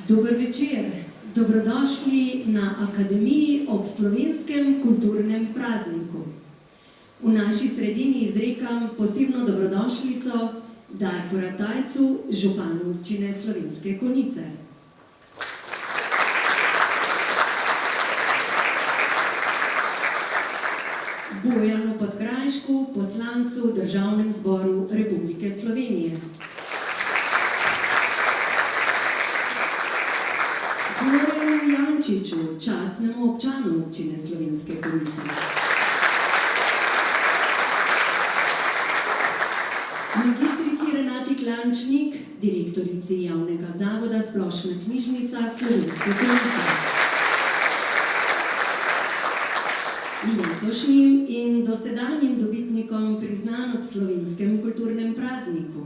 Dober večer, dobrodošli na Akademiji ob slovenskem kulturnem prazniku. V naši sredini izrekam posebno dobrodošlico Darku Ratajcu, županu občine Slovenske Konjice. Bojanu Podkrajšku, poslancu v Državnem zboru Republike Slovenije. Goranu Jančiču, častnemu občanu občine Slovenske Konjice. Magistrici Renati Klančnik, direktorici Javnega zavoda Splošna knjižnica Slovenske Konjice. Letošnjim in dosedanjim dobitnikom priznanj ob slovenskem kulturnem prazniku.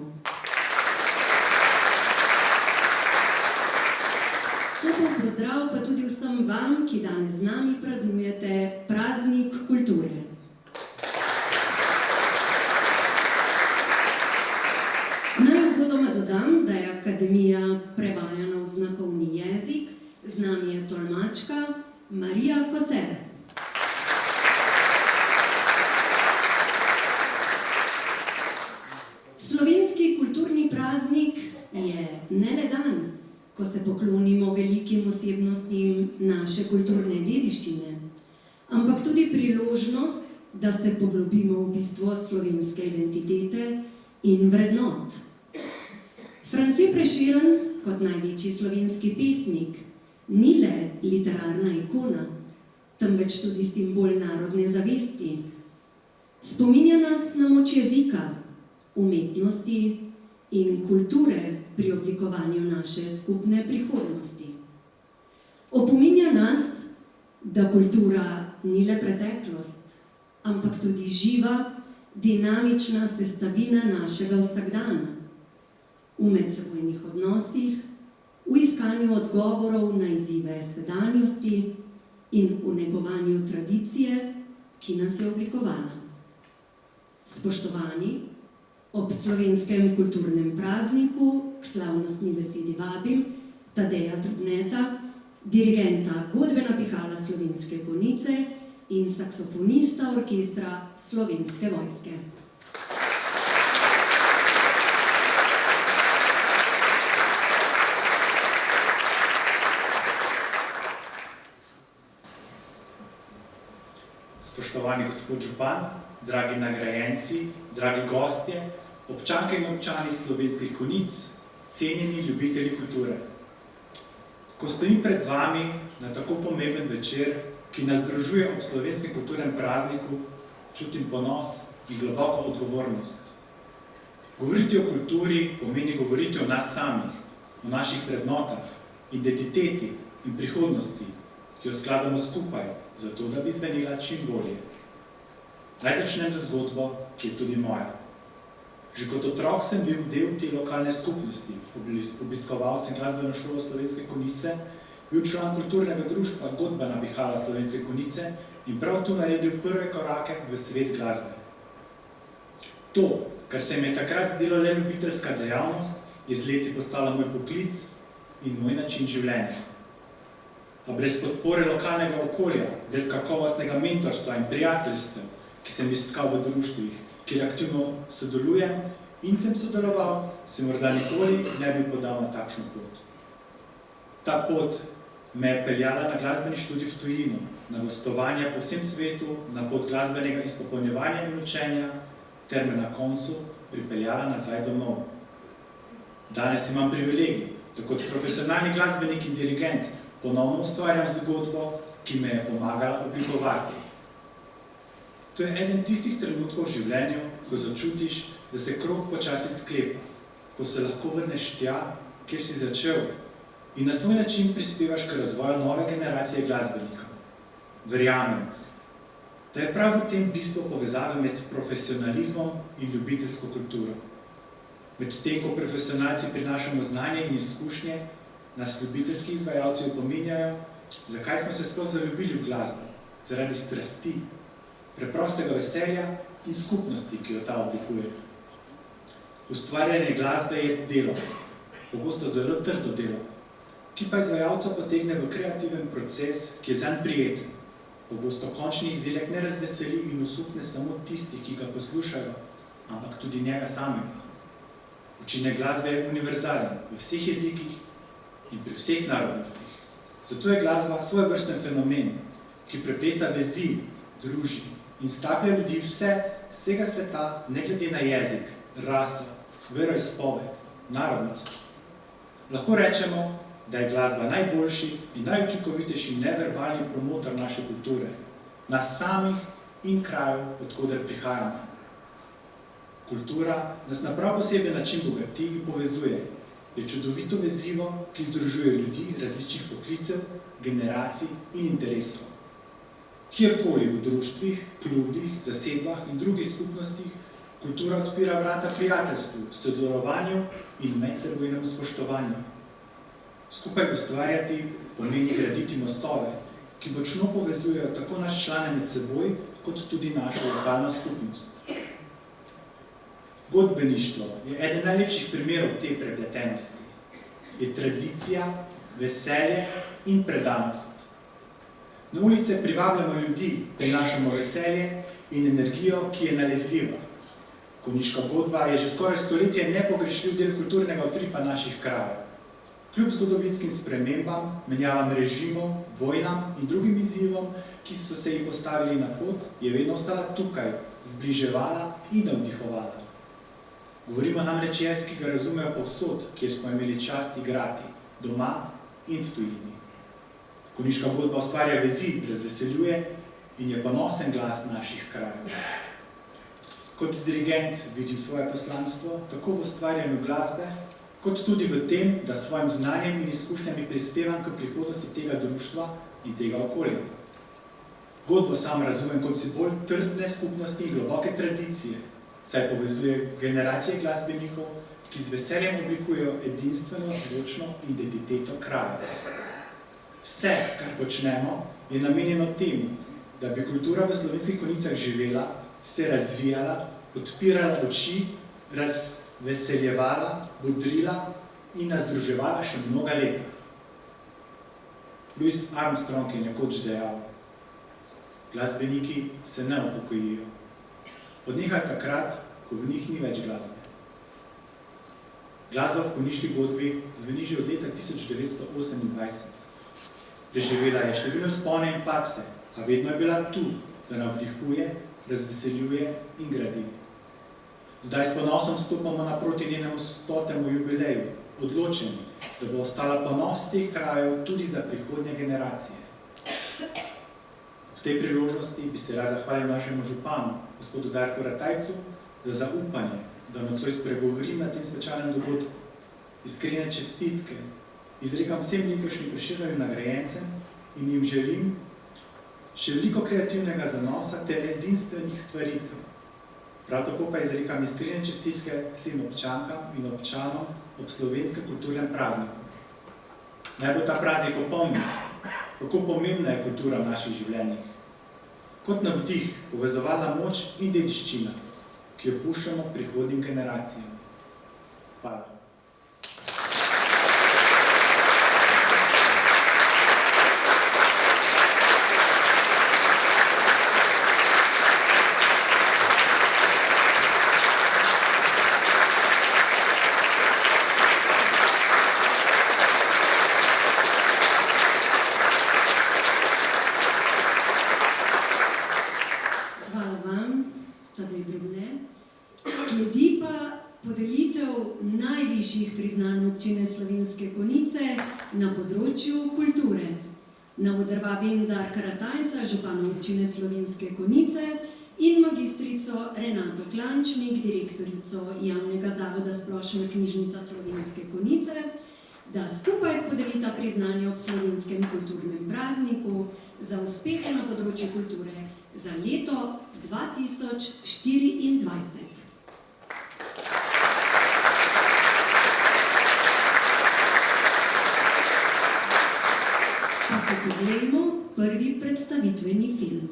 Topel pozdrav pa tudi vsem vam, ki danes z nami praznujete praznik kulture. Naj uvodoma dodam, da je Akademija prevajana v znakovni jezik, z nami je tolmačka Marija Koser. Slovenski kulturni praznik je ne le dan, ko se poklonimo velikim osebnostim naše kulturne dediščine, ampak tudi priložnost, da se poglobimo v bistvo slovenske identitete in vrednot. France Prešeren, kot največji slovenski pesnik, ni le literarna ikona, temveč tudi simbol narodne zavesti. Spominja nas na moč jezika, umetnosti in kulture pri oblikovanju naše skupne prihodnosti. Opominja nas, da kultura ni le preteklost, ampak tudi živa, dinamična sestavina našega vsakdana, v medsebojnih odnosih, v iskanju odgovorov na izzive sedanjosti in v negovanju tradicije, ki nas je oblikovala. Spoštovani, ob slovenskem kulturnem prazniku k slavnostni besedi vabim Tadeja Drobneta, dirigenta godbena pihala Slovenske Konjice in saksofonista orkestra Slovenske vojske. Spoštovani gospod župan, dragi nagrajenci, dragi gostje, občanke in občani Slovenskih Konjic, cenjeni ljubitelji kulture. Ko stojim pred vami na tako pomemben večer, ki nas združuje ob slovenskem kulturnem prazniku, čutim ponos in globoko odgovornost. Govoriti o kulturi pomeni govoriti o nas samih, o naših vrednotah, identiteti in prihodnosti, ki jo skladamo skupaj, zato da bi zvenela čim bolje. Naj začnem z zgodbo, ki je tudi moja. Že kot otrok sem bil del te lokalne skupnosti, obiskoval sem glasbeno šolo Slovenske Konjice, bil član kulturnega društva Godbena pihala Slovenske Konjice in prav tu naredil prve korake v svet glasbe. To, kar se mi je takrat zdelo le ljubiteljska dejavnost, je z leti postala moj poklic in moj način življenja. A brez podpore lokalnega okolja, brez kakovostnega mentorstva in prijateljstev, ki sem iskal v društvih, kjer aktivno sodelujem in sem sodeloval, se morda nikoli ne bi podal na takšno pot. Ta pot me je peljala na glasbeni študij v tujino, na gostovanja po vsem svetu, na pot glasbenega izpopolnjevanja in učenja, ter me na koncu pripeljala nazaj domov. Danes imam privilegij, da kot profesionalni glasbenik in dirigent ponovno ustvarjam zgodbo, ki me je pomagala oblikovati. To je eden tistih trenutkov v življenju, ko začutiš, da se krog počasi sklepa, ko se lahko vrneš tja, kjer si začel in na svoj način prispevaš k razvoju nove generacije glasbenikov. Verjamem, da je prav v tem bistvu povezave med profesionalizmom in ljubiteljsko kulturo. Med tem, ko profesionalci prinašamo znanje in izkušnje, nas ljubiteljski izvajalci opominjajo, zakaj smo se sploh zaljubili v glasbo, zaradi strasti, preprostega veselja in skupnosti, ki jo ta oblikuje. Ustvarjanje glasbe je delo, pogosto zelo trdo delo, ki pa izvajalca potegne v kreativen proces, ki je zanj prijeten. Pogosto končni izdelek ne razveseli in osupne samo tistih, ki ga poslušajo, ampak tudi njega samega. Učinek glasbe je univerzalen v vseh jezikih in pri vseh narodnostih. Zato je glasba svojevrsten fenomen, ki prepleta vezi, druži in staplja ljudi vsega sveta, ne glede na jezik, raso, veroizpoved, narodnost. Lahko rečemo, da je glasba najboljši in najučinkovitejši neverbalni promotor naše kulture, nas samih in krajev, odkoder prihajamo. Kultura nas na prav poseben način bogati in povezuje. Je čudovito vezivo, ki združuje ljudi različnih poklicev, generacij in interesov. Kjerkoli v društvih, klubih, zasedbah in drugih skupnostih, kultura odpira vrata prijateljstvu, sodelovanju in medsebojnemu spoštovanju. Skupaj ustvarjati pomeni graditi mostove, ki močno povezujejo tako naš člane med seboj, kot tudi našo lokalno skupnost. Godbeništvo je eden najlepših primerov te prepletenosti. Je tradicija, veselje in predanost. Na ulice privabljamo ljudi, prinašamo veselje in energijo, ki je nalezljiva. Konjiška godba je že skoraj stoletje nepogrešljiv del kulturnega utripa naših krajev. Kljub zgodovinskim spremembam, menjavam režimov, vojnam in drugim izzivom, ki so se ji postavili na pot, je vedno ostala tukaj, zbliževala in navdihovala. Govorimo namreč jezik, ki ga razumejo povsod, kjer smo imeli čast igrati, doma in v tujini. Konjiška godba ustvarja vezi, razveseljuje in je ponosen glas naših krajev. Kot dirigent vidim svoje poslanstvo tako v ustvarjanju glasbe, kot tudi v tem, da s svojim znanjem in izkušnjami prispevam k prihodnosti tega društva in tega okolja. Godbo sam razumem kot simbol trdne skupnosti in globoke tradicije, saj povezuje generacije glasbenikov, ki z veseljem oblikujejo edinstveno zvočno identiteto kraja. Vse, kar počnemo, je namenjeno temu, da bi kultura v Slovenskih Konjicah živela, se razvijala, odpirala oči, razveseljevala, bodrila in nas združevala še mnoga leta. Louis Armstrong je nekoč dejal: glasbeniki se ne upokojijo. Odnehajo takrat, ko v njih ni več glasbe. Glasba v konjiški godbi zveni že od leta 1928. Preživela je številne vzpone in padce, a vedno je bila tu, da navdihuje, razveseljuje in gradi. Zdaj s ponosom stopamo naproti njenemu 100. jubileju, odločeni, da bo ostala ponos teh krajev tudi za prihodnje generacije. V tej priložnosti bi se rad zahvalil našemu županu, gospodu Darku Ratajcu, za zaupanje, da nocoj spregovorim na tem svečanem dogodku. Iskrene čestitke izrekam vsem letošnjim Prešernovim nagrajencem in jim želim še veliko kreativnega zanosa ter edinstvenih stvaritev. Prav tako pa izrekam iskrene čestitke vsem občankam in občanom ob slovenskem kulturnem prazniku. Naj bo ta praznik opomnik, kako pomembna je kultura v naših življenjih. Kot navdih, povezovalna moč in dediščina, ki jo puščamo prihodnjim generacijam. Hvala. Hvala vam, Tadej Drobne. Sledi pa podelitev najvišjih priznanj občine Slovenske Konjice na področju kulture. Na oder vabim Darka Ratajca, župana občine Slovenske Konjice, in magistrico Renato Klančnik, direktorico Javnega zavoda Splošna knjižnica Slovenske Konjice, da skupaj podelita priznanje ob slovenskem kulturnem prazniku za uspehe na področju kulture za leto 2024. Pa se poglejmo prvi predstavitveni film.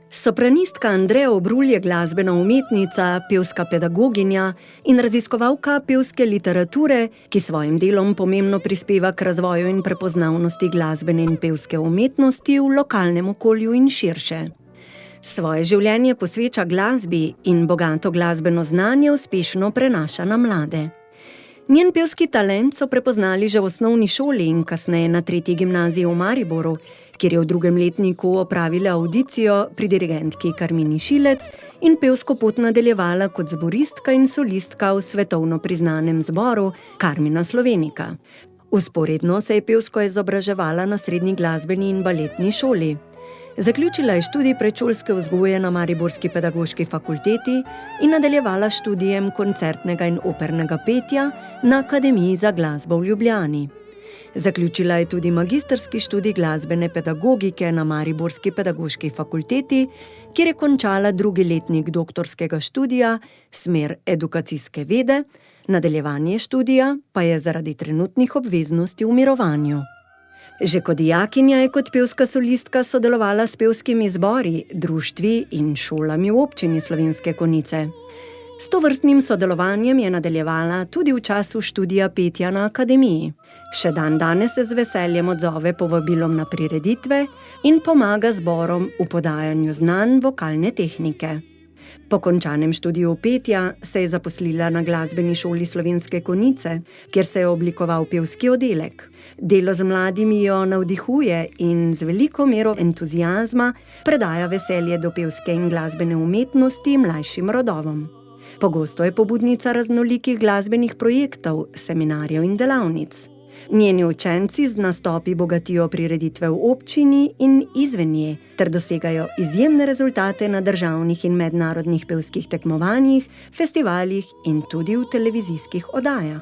Sopranistka Andreja Obrul je glasbena umetnica, pevska pedagoginja in raziskovalka pevske literature, ki s svojim delom pomembno prispeva k razvoju in prepoznavnosti glasbene in pevske umetnosti v lokalnem okolju in širše. Svoje življenje posveča glasbi in bogato glasbeno znanje uspešno prenaša na mlade. Njen pevski talent so prepoznali že v osnovni šoli in kasneje na 3. gimnaziji v Mariboru, kjer je v 2. letniku opravila avdicijo pri dirigentki Karmini Šilec in pevsko pot nadaljevala kot zboristka in solistka v svetovno priznanem zboru Carmina Slovenica. Vzporedno se je pevsko izobraževala na srednji glasbeni in baletni šoli. Zaključila je študij predšolske vzgoje na Mariborski pedagoški fakulteti in nadaljevala študijem koncertnega in opernega petja na Akademiji za glasbo v Ljubljani. Zaključila je tudi magistrski študij glasbene pedagogike na Mariborski pedagoški fakulteti, kjer je končala 2. letnik doktorskega študija, smer edukacijske vede, nadaljevanje študija pa je zaradi trenutnih obveznosti v mirovanju. Že kot dijakinja je kot pevska solistka sodelovala s pevskimi zbori, društvi in šolami v občini Slovenske Konjice. S tovrstnim sodelovanjem je nadaljevala tudi v času študija petja na akademiji. Še danes se z veseljem odzove povabilom na prireditve in pomaga zborom v podajanju znanj vokalne tehnike. Po končanem študiju petja se je zaposlila na glasbeni šoli Slovenske Konjice, kjer se je oblikoval pevski oddelek. Delo z mladimi jo navdihuje in z veliko mero entuziazma predaja veselje do pevske in glasbene umetnosti mlajšim rodovom. Pogosto je pobudnica raznolikih glasbenih projektov, seminarjev in delavnic. Njeni učenci z nastopi bogatijo prireditve v občini in izven nje ter dosegajo izjemne rezultate na državnih in mednarodnih pevskih tekmovanjih, festivalih in tudi v televizijskih oddajah.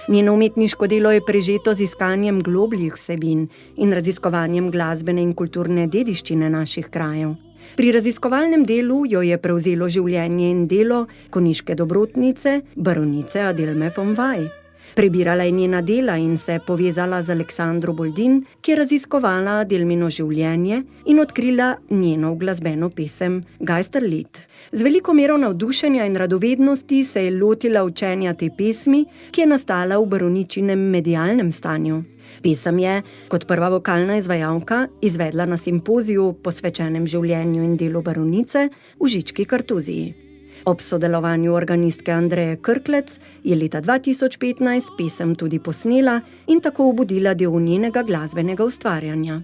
Njeno umetniško delo je prežeto z iskanjem globljih vsebin in raziskovanjem glasbene in kulturne dediščine naših krajev. Pri raziskovalnem delu jo je prevzelo življenje in delo konjiške dobrotnice, baronice Adelme von Vaj. Prebirala je njena dela in se povezala z Aleksandro Boldin, ki je raziskovala Adelmino življenje in odkrila njeno glasbeno pesem Geisterlied. Z veliko mero navdušenja in radovednosti se je lotila učenja te pesmi, ki je nastala v baroničinem medialnem stanju. Pesem je, kot prva vokalna izvajalka, izvedla na simpoziju posvečenem življenju in delu baronice v Žički Kartuziji. Ob sodelovanju organistke Andreje Krklec je leta 2015 pesem tudi posnela in tako obudila del njenega glasbenega ustvarjanja.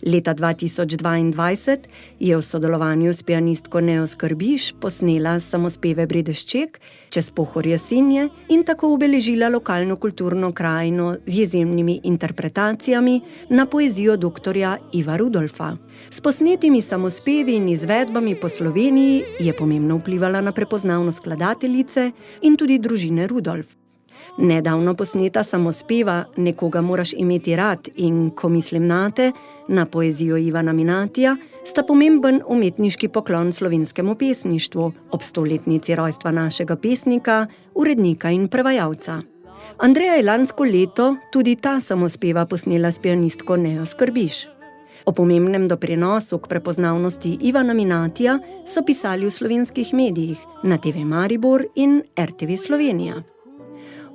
Leta 2022 je v sodelovanju s pianistko Neo Skrbiš posnela samospeve Bredešček, Čez pohorje sinje in tako obeležila lokalno kulturno krajino z izjemnimi interpretacijami na poezijo doktorja Iva Rudolfa. S posnetimi samospevi in izvedbami po Sloveniji je pomembno vplivala na prepoznavnost skladateljice in tudi družine Rudolf. Nedavno posneta samospeva Nekoga moraš imeti rad in Ko mislim nate na poezijo Ivana Minatija sta pomemben umetniški poklon slovenskemu pesništvu ob 100-letnici rojstva našega pesnika, urednika in prevajalca. Andreja je lansko leto tudi ta samospeva posnela s pianistko Neo Skrbiš. O pomembnem doprinosu k prepoznavnosti Ivana Minatija so pisali v slovenskih medijih, na TV Maribor in RTV Slovenija.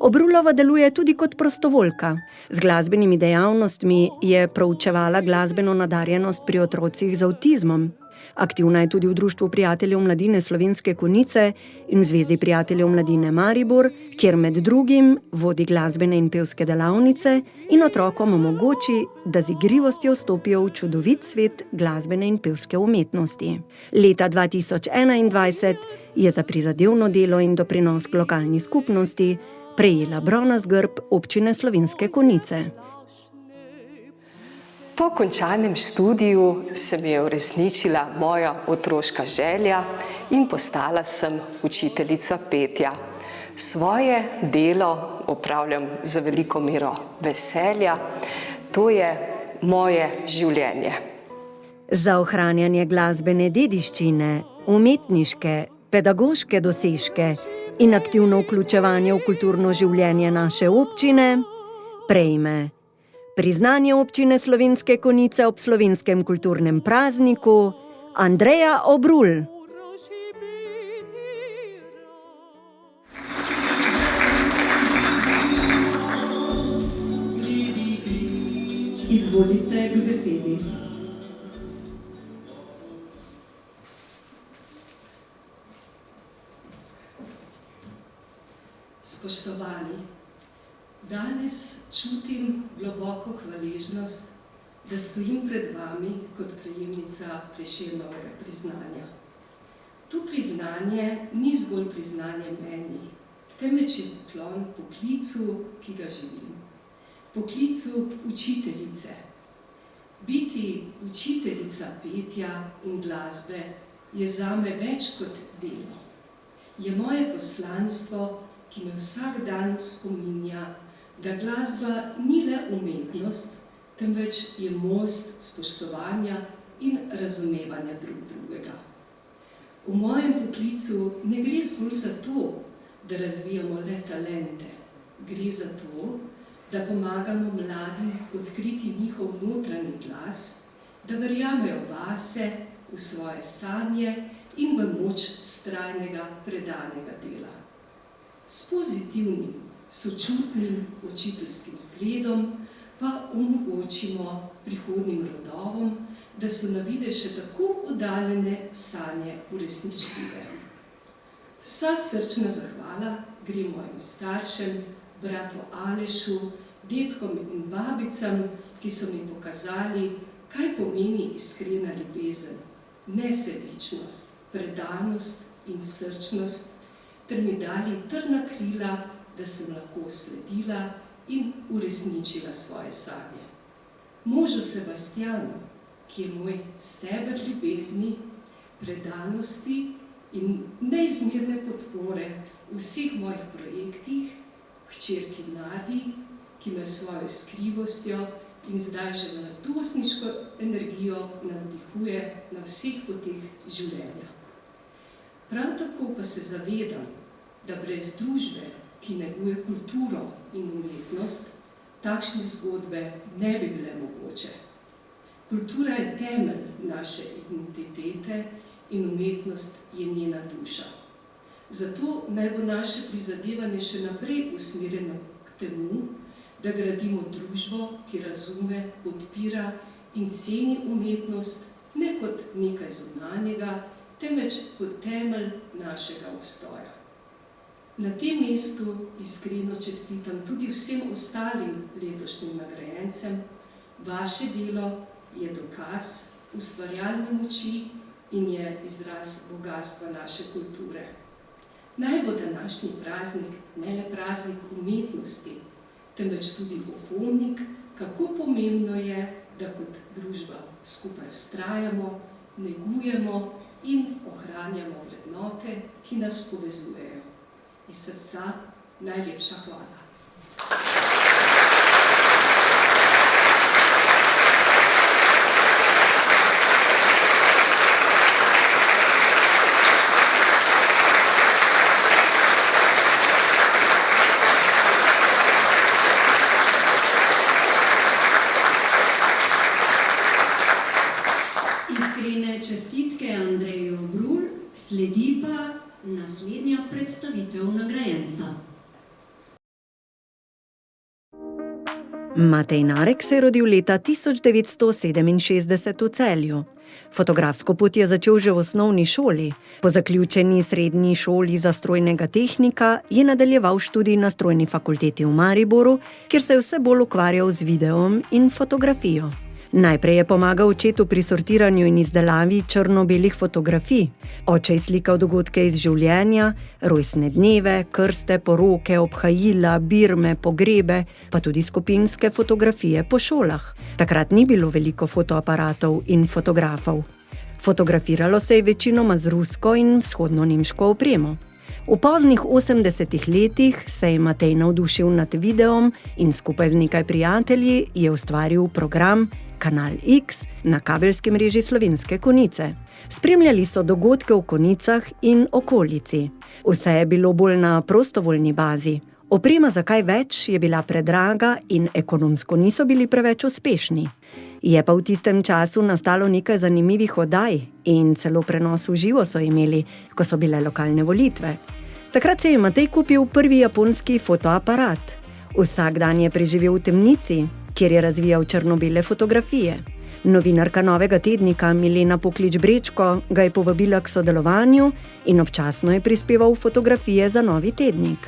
Obrulova deluje tudi kot prostovoljka. Z glasbenimi dejavnostmi je proučevala glasbeno nadarjenost pri otrocih z avtizmom. Aktivna je tudi v Društvu prijateljev mladine Slovenske Konjice in v Zvezi prijateljev mladine Maribor, kjer med drugim vodi glasbene in pevske delavnice in otrokom omogoči, da z igrivostjo vstopijo v čudovit svet glasbene in pevske umetnosti. Leta 2021 je za prizadevno delo in doprinos k lokalni skupnosti prejela bronast grb občine Slovenske Konjice. Po končanem študiju se mi je uresničila moja otroška želja in postala sem učiteljica petja. Svoje delo opravljam z veliko mero veselja, to je moje življenje. Za ohranjanje glasbene dediščine, umetniške, pedagoške dosežke in aktivno vključevanje v kulturno življenje naše občine prejme priznanje občine Slovenske Konjice ob slovenskem kulturnem prazniku Andreja Obrul. Izvolite k besedi. Spoštovani, danes čutim globoko hvaležnost, da stojim pred vami kot prejemnica Prešernovega priznanja. To priznanje ni zgolj priznanje meni, temveč je poklon poklicu, ki ga živim. Poklicu učiteljice. Biti učiteljica petja in glasbe je zame več kot delo. Je moje poslanstvo, ki me vsak dan spominja, da glasba ni le umetnost, temveč je most spoštovanja in razumevanja drug drugega. V mojem poklicu ne gre zgolj za to, da razvijamo le talente. Gre za to, da pomagamo mladim odkriti njihov notranji glas, da verjamejo vase, v svoje sanje in v moč vztrajnega predanega dela. S pozitivnim, sočutnim učiteljskim zgledom pa omogočimo prihodnjim rodovom, da so na videz še tako oddaljene sanje uresničljive. Vsa srčna zahvala gre mojim staršem, bratu Alešu, dedkom in babicam, ki so mi pokazali, kaj pomeni iskrena ljubezen, nesebičnost, predanost in srčnost, ter mi dali trdna krila, da sem lahko sledila in uresničila svoje sanje. Možu Sebastjanu, ki je moj steber ljubezni, predanosti in neizmerne podpore v vseh mojih projektih, hčerki Nadi, ki me svojo iskrivostjo in zdaj že mladostniško energijo navdihuje na vseh poteh življenja. Prav tako pa se zavedam, da brez družbe, ki neguje kulturo in umetnost, takšne zgodbe ne bi bile mogoče. Kultura je temelj naše identitete in umetnost je njena duša. Zato naj bo naše prizadevanje še naprej usmerjeno k temu, da gradimo družbo, ki razume, podpira in ceni umetnost ne kot nekaj zunanjega, temveč kot temelj našega obstoja. Na tem mestu iskreno čestitam tudi vsem ostalim letošnjim nagrajencem. Vaše delo je dokaz ustvarjalne moči in je izraz bogatstva naše kulture. Naj bo današnji praznik ne le praznik umetnosti, temveč tudi opomnik, kako pomembno je, da kot družba skupaj vztrajamo, negujemo in ohranjamo vrednote, ki nas povezujejo. Iz srca najlepša hvala. Iskrene čestitke Andreju Obrul, sledi pa naslednja predstavitev nagrajenca. Matej Narek se je rodil leta 1967 v Celju. Fotografsko pot je začel že v osnovni šoli. Po zaključeni srednji šoli za strojnega tehnika je nadaljeval študij na strojni fakulteti v Mariboru, kjer se je vse bolj ukvarjal z videom in fotografijo. Najprej je pomagal očetu pri sortiranju in izdelavi črno-belih fotografij. Oče je slikal dogodke iz življenja, rojstne dneve, krste, poroke, obhajila, birme, pogrebe, pa tudi skupinske fotografije po šolah. Takrat ni bilo veliko fotoaparatov in fotografov. Fotografiralo se je večinoma z rusko in vzhodno-nemško opremo. V poznih 80-ih letih se je Matej navdušil nad videom in skupaj z nekaj prijatelji je ustvaril program Kanal X na kabelski mreži Slovenske Konjice. Spremljali so dogodke v Konjicah in okolici. Vse je bilo bolj na prostovoljni bazi. Oprema za kaj več je bila predraga in ekonomsko niso bili preveč uspešni. Je pa v tistem času nastalo nekaj zanimivih oddaj in celo prenos v živo so imeli, ko so bile lokalne volitve. Takrat se je Matej kupil prvi japonski fotoaparat. Vsak dan je preživel v temnici, kjer je razvijal črno-bele fotografije. Novinarka Novega tednika Milena Poklič-Brečko ga je povabila k sodelovanju in občasno je prispeval fotografije za Novi tednik.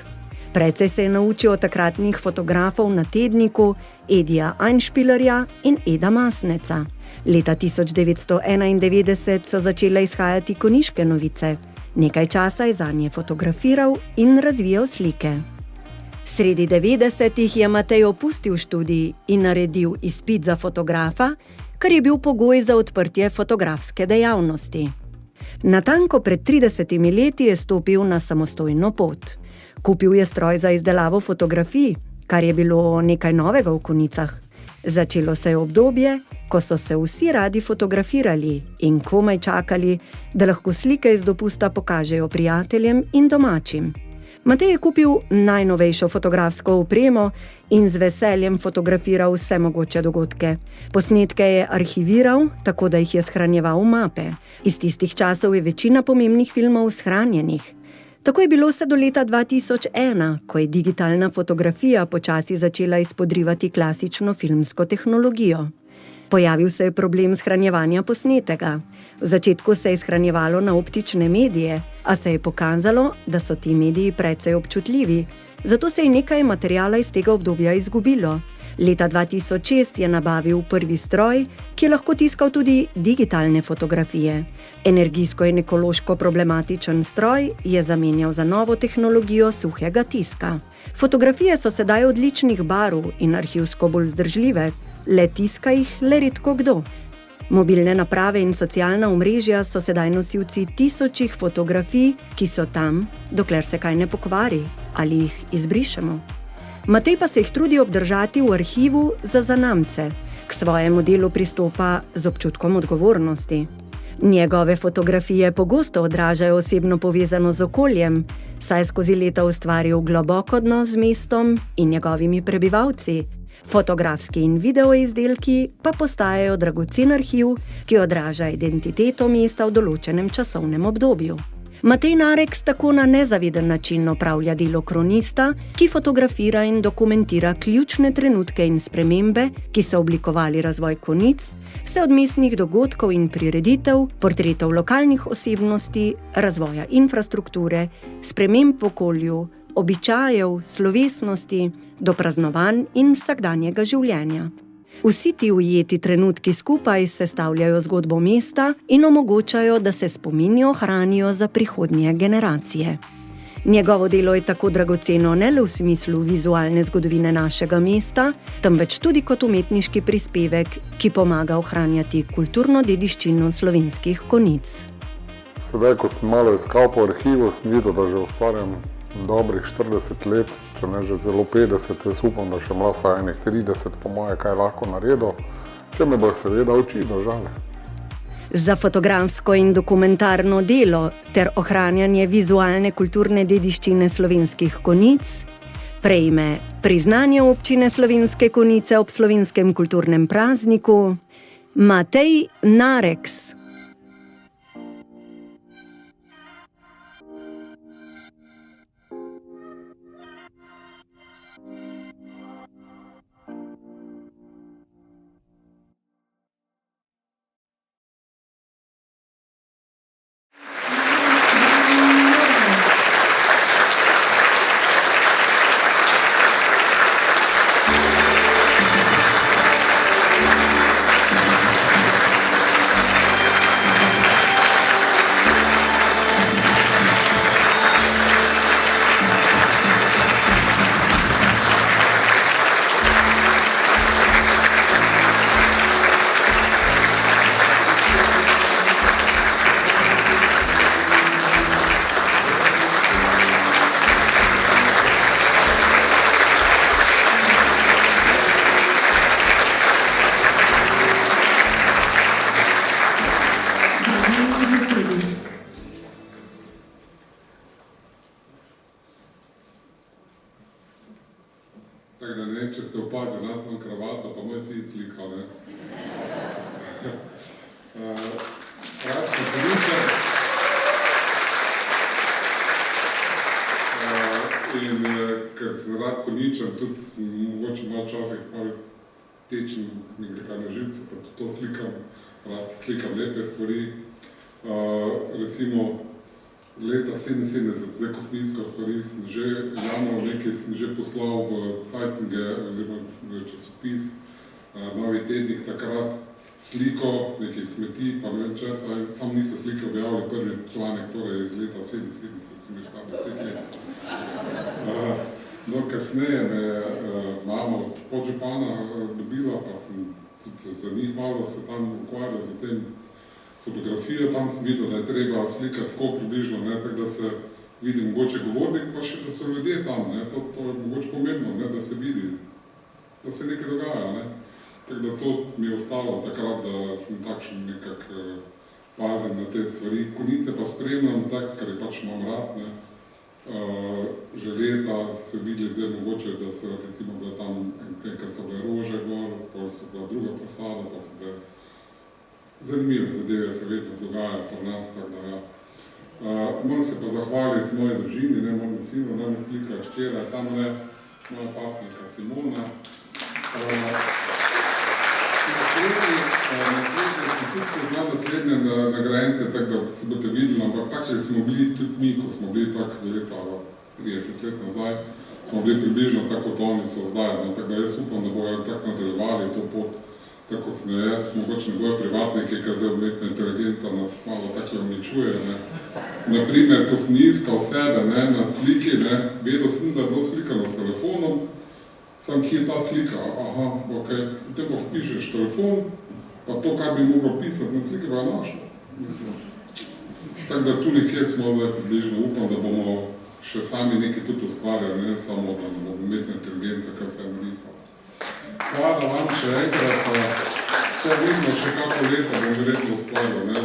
Precej se je naučil od takratnih fotografov na tedniku Edija Einspielerja in Eda Masneca. Leta 1991 so začele izhajati konjiške novice. Nekaj časa je zanje fotografiral in razvijal slike. Sredi 90-ih je Matej opustil študij in naredil izpit za fotografa, kar je bil pogoj za odprtje fotografske dejavnosti. Natanko pred 30 leti je stopil na samostojno pot. Kupil je stroj za izdelavo fotografij, kar je bilo nekaj novega v Konjicah. Začelo se je obdobje, ko so se vsi radi fotografirali in komaj čakali, da lahko slike iz dopusta pokažejo prijateljem in domačim. Matej je kupil najnovejšo fotografsko opremo in z veseljem fotografiral vse mogoče dogodke. Posnetke je arhiviral, tako da jih je shranjeval v mape. Iz tistih časov je večina pomembnih filmov shranjenih. Tako je bilo vse do leta 2001, ko je digitalna fotografija počasi začela izpodrivati klasično filmsko tehnologijo. Pojavil se je problem shranjevanja posnetega. V začetku se je shranjevalo na optične medije, a se je pokazalo, da so ti mediji precej občutljivi, zato se je nekaj materiala iz tega obdobja izgubilo. Leta 2006 je nabavil prvi stroj, ki je lahko tiskal tudi digitalne fotografije. Energijsko in ekološko problematičen stroj je zamenjal za novo tehnologijo suhega tiska. Fotografije so sedaj odličnih barv in arhivsko bolj vzdržljive, le tiska jih le redko kdo. Mobilne naprave in socialna omrežja so sedaj nosilci tisočih fotografij, ki so tam, dokler se kaj ne pokvari ali jih izbrišemo. Matej pa se jih trudi obdržati v arhivu za zanamce. K svojemu delu pristopa z občutkom odgovornosti. Njegove fotografije pogosto odražajo osebno povezano z okoljem, saj je skozi leta ustvaril globok odnos z mestom in njegovimi prebivalci. Fotografski in videoizdelki pa postajajo dragocen arhiv, ki odraža identiteto mesta v določenem časovnem obdobju. Matej Nareks tako na nezaviden način opravlja delo kronista, ki fotografira in dokumentira ključne trenutke in spremembe, ki so oblikovali razvoj Konjic, vse od mestnih dogodkov in prireditev, portretov lokalnih osebnosti, razvoja infrastrukture, sprememb v okolju, običajev, slovesnosti, do praznovanj in vsakdanjega življenja. Vsi ti ujeti trenutki skupaj sestavljajo zgodbo mesta in omogočajo, da se spomini ohranijo za prihodnje generacije. Njegovo delo je tako dragoceno ne le v smislu vizualne zgodovine našega mesta, temveč tudi kot umetniški prispevek, ki pomaga ohranjati kulturno dediščino slovenskih Konjic. Sedaj, ko sem malo iskal po arhivu, sem videl, da že ustvarjam dobrih 40 let, če ne že zelo 50, jaz upam, da še mlasa enih 30, po moje, kaj lahko naredil, če me bo seveda očitno žale. Za fotografsko in dokumentarno delo ter ohranjanje vizualne kulturne dediščine slovenskih Konjic prejme priznanje občine Slovenske Konjice ob slovenskem kulturnem prazniku Matej Nareks. če ste opazili, nas imam kravato, pa moj sin slika, ne. Rad sem koničar. In ker sem rad koničar, tudi sem mogoče malo časih malo tečen, mi gre kaj na živce, pa tudi to slikam. Rad slikam lepe stvari. Recimo, leta 77, zdaj ko sem iskal stvari, sem že januar nekaj sem že poslal v Zeitunge, oziroma v časopis, Novi tednik takrat, sliko nekih smeti, pa ne vem česa, sam niso slike objavili, prvi članek, torej iz leta 77, sem bil star 10 let. No, kasneje me mama od podžupana dobila, pa sem tudi za njih malo se tam ukvarjal z tem fotografijo, tam sem videl, da je treba slikati tako približno, ne, tako da se vidi mogoče govornik, pa še da so ljudje tam, ne, to je mogoče pomembno, ne, da se vidi, da se nekaj dogaja, ne. Tako da to mi je ostalo takrat, da sem takšen nekak pazim na te stvari. Konice pa spremljam tako, ker je pač imam rad, ne. Že leta se videli zdaj mogoče, da so recimo bile tam, enkrat so bile rože gor, pa so bila druga fasada, pa so bile zanimive zadeve, se letos dogajajo pri nas, tako da ja. Moram se pa zahvaliti moji družini, ne, mojemu sinu, ne, slika hčera, tam le moja partnerka Simona. Naslednje nagrajence, tako da se boste videli, ampak takšne smo bili tudi mi, ko smo bili tako leta 30 let nazaj, smo bili približno tako kot oni so zdaj, no, tako da jaz upam, da bojo tako nadaljevali to pot, tako kot sem jaz, mogoče ne bojo privatniki, ker zdaj umetna inteligenca nas malo tako uničuje, ne. Naprimer, ko sem iskal sebe, ne, na sliki, ne, vedel sem, da je bilo slikano s telefonom, sam kje je ta slika, aha, ok, potem pa vpišeš telefon, pa to, kar bi mogel pisati na sliki, pa je našel, mislim. Tako da tu nekje smo zdaj približno, upam, da bomo še sami nekaj tudi ustvarjali, ne samo, da ne bo umetna inteligenca, kar vse narisala. Hvala vam še enkrat, pa se vidimo še kako leta, bom verjetno ustvarjal, ne,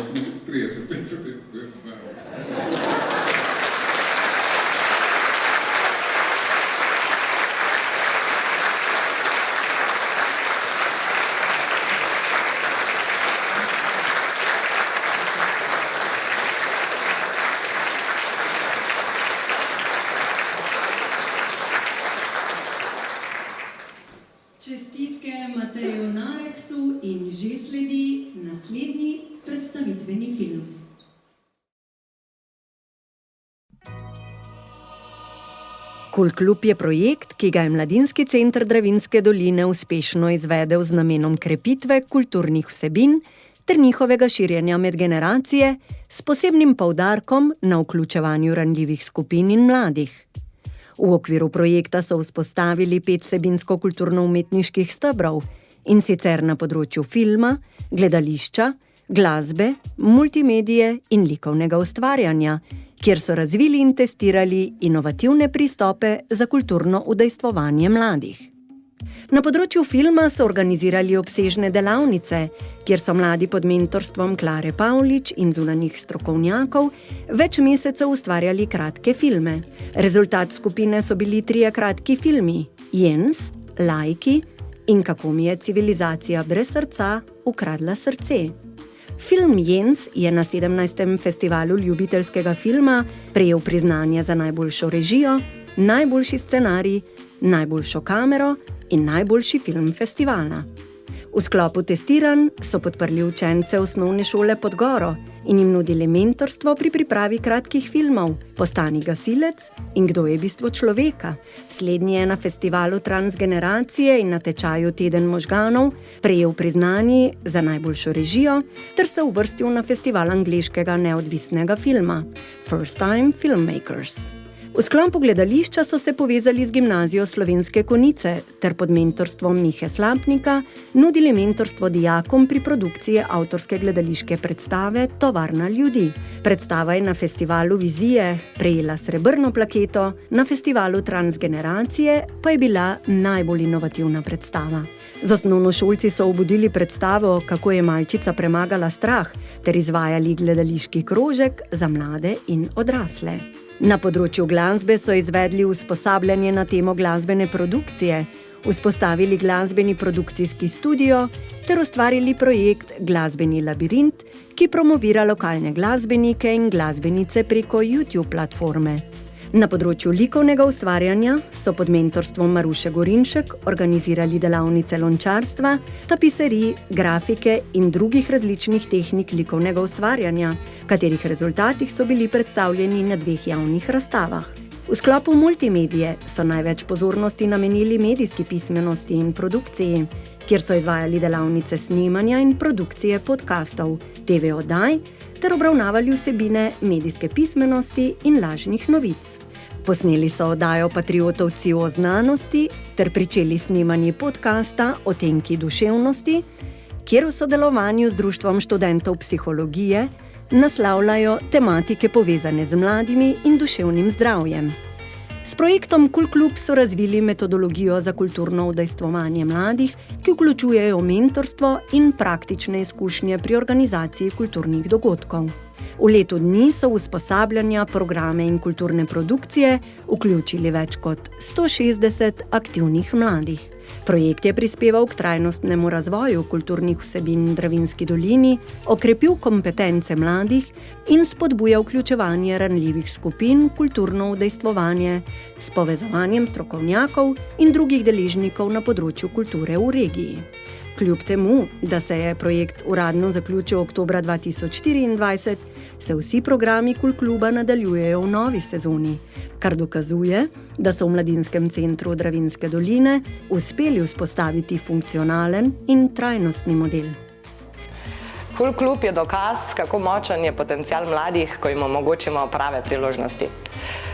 30 let, res ne. Čestitke Mateju Nareksu in že sledi naslednji predstavitveni film. Kulklub je projekt, ki ga je Mladinski center Dravinjske doline uspešno izvedel z namenom krepitve kulturnih vsebin ter njihovega širjenja med generacije s posebnim poudarkom na vključevanju ranljivih skupin in mladih. V okviru projekta so vzpostavili 5 vsebinsko-kulturno-umetniških stebrov, in sicer na področju filma, gledališča, glasbe, multimedije in likovnega ustvarjanja, kjer so razvili in testirali inovativne pristope za kulturno udejstvovanje mladih. Na področju filma so organizirali obsežne delavnice, kjer so mladi pod mentorstvom Klare Pavlič in zunanjih strokovnjakov več mesecev ustvarjali kratke filme. Rezultat skupine so bili 3 kratki filmi: Jens, Lajki in Kako mi je civilizacija brez srca ukradla srce. Film Jens je na 17. festivalu ljubiteljskega filma prejel priznanje za najboljšo režijo, najboljši scenarij, najboljšo kamero in najboljši film festivala. V sklopu testiranj so podprli učence osnovne šole Podgoro in jim nudili mentorstvo pri pripravi kratkih filmov Postani gasilec in Kdo je bistvo človeka. Slednji je na festivalu Transgeneracije in na tečaju Teden možganov prejel priznanje za najboljšo režijo ter se uvrstil na festival angleškega neodvisnega filma First Time Filmmakers. V sklopu gledališča so se povezali z Gimnazijo Slovenske Konjice ter pod mentorstvom Mihe Slampnika nudili mentorstvo dijakom pri produkciji avtorske gledališke predstave Tovarna ljudi. Predstava je na festivalu Vizije prejela srebrno plaketo, na festivalu Transgeneracije pa je bila najbolj inovativna predstava. Z osnovnošolci so obudili predstavo, kako je malčica premagala strah, ter izvajali gledališki krožek za mlade in odrasle. Na področju glasbe so izvedli usposabljanje na temo glasbene produkcije, vzpostavili glasbeni produkcijski studio ter ustvarili projekt Glasbeni labirint, ki promovira lokalne glasbenike in glasbenice preko YouTube platforme. Na področju likovnega ustvarjanja so pod mentorstvom Maruše Gorinšek organizirali delavnice lončarstva, tapiserij, grafike in drugih različnih tehnik likovnega ustvarjanja, katerih rezultatih so bili predstavljeni na 2 javnih razstavah. V sklopu multimedije so največ pozornosti namenili medijski pismenosti in produkciji, kjer so izvajali delavnice snemanja in produkcije podkastov, TV oddaj ter obravnavali vsebine medijske pismenosti in lažnih novic. Posneli so oddajo Patriotovci o znanosti ter pričeli snemanje podkasta Odtenki duševnosti, kjer v sodelovanju z Društvom študentov psihologije naslavljajo tematike povezane z mladimi in duševnim zdravjem. S projektom KulKlub so razvili metodologijo za kulturno udejstvovanje mladih, ki vključujejo mentorstvo in praktične izkušnje pri organizaciji kulturnih dogodkov. V letu dni so v usposabljanja, programe in kulturne produkcije vključili več kot 160 aktivnih mladih. Projekt je prispeval k trajnostnemu razvoju kulturnih vsebin v Dravinjski dolini, okrepil kompetence mladih in spodbujal vključevanje ranljivih skupin v kulturno udejstvovanje s povezovanjem strokovnjakov in drugih deležnikov na področju kulture v regiji. Kljub temu, da se je projekt uradno zaključil oktobra 2024, se vsi programi KulKluba nadaljujejo v novi sezoni, kar dokazuje, da so v Mladinskem centru Dravinjske doline uspeli vzpostaviti funkcionalen in trajnostni model. KulKlub je dokaz, kako močen je potencial mladih, ko jim omogočimo prave priložnosti.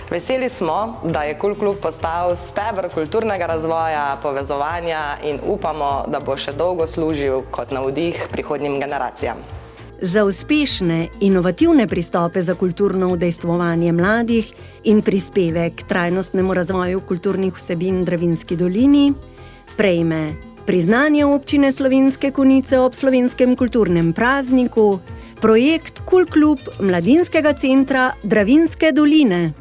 Veseli smo, da je KulKlub postal steber kulturnega razvoja, povezovanja in upamo, da bo še dolgo služil kot navdih prihodnjim generacijam. Za uspešne, inovativne pristope za kulturno udejstvovanje mladih in prispevek k trajnostnemu razvoju kulturnih vsebin v Dravinjski dolini prejme priznanje Občine Slovenske Konjice ob slovenskem kulturnem prazniku, projekt KulKlub Mladinskega centra Dravinjske doline.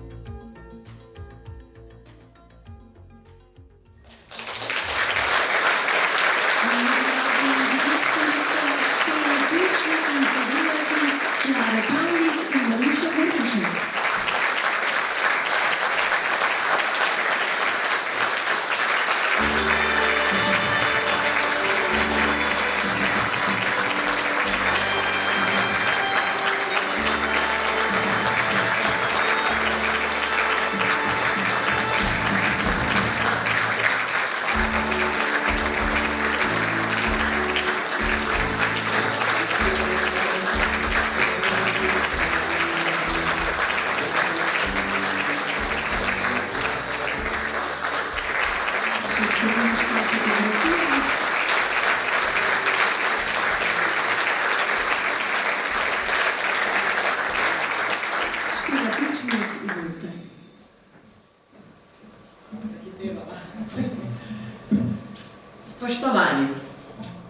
Spoštovani,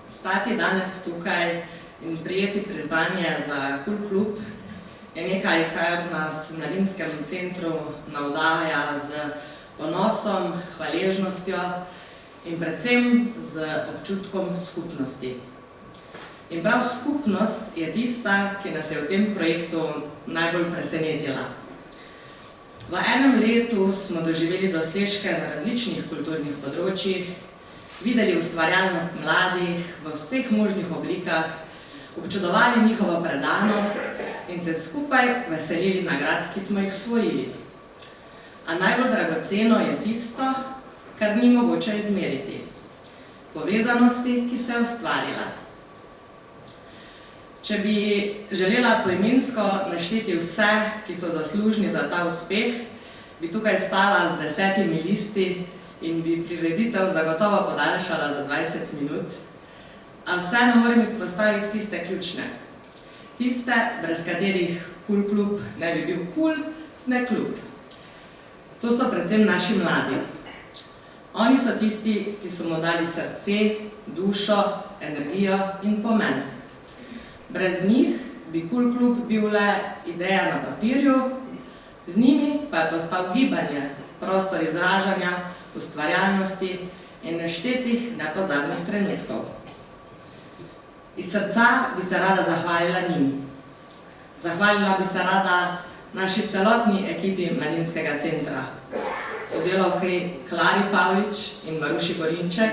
stati danes tukaj in prijeti priznanje za KulKlub je nekaj, kar nas v Mladinskem centru navdaja z ponosom, hvaležnostjo in predvsem z občutkom skupnosti. In prav skupnost je tista, ki nas je v tem projektu najbolj presenetila. V enem letu smo doživeli dosežke na različnih kulturnih področjih, videli ustvarjalnost mladih v vseh možnih oblikah, občudovali njihovo predanost in se skupaj veselili nagrad, ki smo jih osvojili. A najbolj dragoceno je tisto, kar ni mogoče izmeriti. Povezanosti, ki se je ustvarila. Če bi želela poimensko našteti vse, ki so zaslužni za ta uspeh, bi tukaj stala z 10 listi in bi prireditev zagotovo podaljšala za 20 minut, a vseeno moram izpostaviti tiste ključne. Tiste, brez katerih KulKlub ne bi bil kul, ne klub. To so predvsem naši mladi. Oni so tisti, ki so mu dali srce, dušo, energijo in pomen. Brez njih bi KulKlub bil le ideja na papirju, z njimi pa je postal gibanje, prostor izražanja, ustvarjalnosti in neštetih nepozabnih trenutkov. Iz srca bi se rada zahvalila njim. Zahvalila bi se rada naši celotni ekipi Mladinskega centra, sodelavki Klari Pavlič in Maruši Gorinček,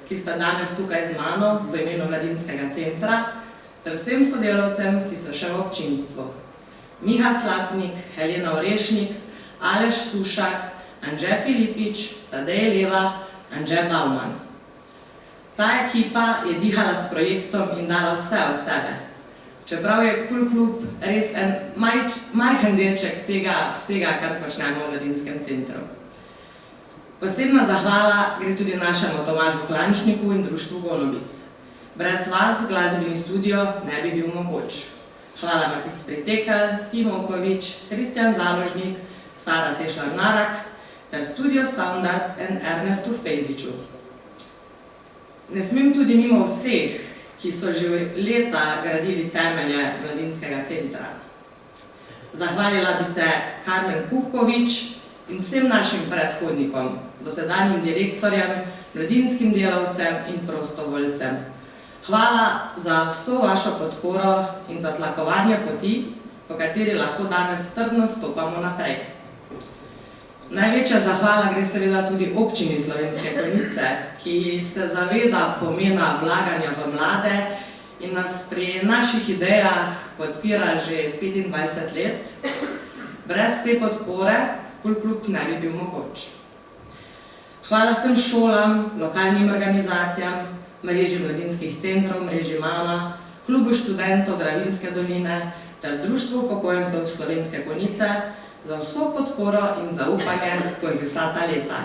ki sta danes tukaj z mano v imenu Mladinskega centra, ter vsem sodelavcem, ki so še v občinstvu. Miha Slapnik, Helena Orešnik, Aleš Sušak, Anže Filipič, Tadej Leva, Anže Bauman. Ta ekipa je dihala s projektom in dala vse od sebe. Čeprav je KUL-klub res en majhen delček tega, kar počnemo v Mladinskem centru. Posebna zahvala gre tudi našemu Tomažu Klančniku in društvu Gonobic. Brez vas glasbeni studio ne bi bil mogoč. Hvala Matic Pritekel, Timo Okovič, Kristjan Založnik, Sara Sešlar-Naraks ter Studio Standard in Ernestu Fejziču. Ne smem tudi mimo vseh, ki so že leta gradili temelje Mladinskega centra. Zahvalila bi se Karmen Kuhkovič in vsem našim predhodnikom, dosedanjim direktorjem, mladinskim delavcem in prostovoljcem. Hvala za vso vašo podporo in za tlakovanje poti, po kateri lahko danes trdno stopamo naprej. Največja zahvala gre seveda tudi občini Slovenske Konjice, ki se zaveda pomena vlaganja v mlade in nas pri naših idejah podpira že 25 let. Brez te podpore KUL-klub ne bi bil mogoč. Hvala vsem šolam, lokalnim organizacijam, mreži mladinskih centrov, mreži Mama, klubu študentov Dravinjske doline ter društvu upokojencev Slovenske Konjice za vso podporo in zaupanje skozi vsa ta leta.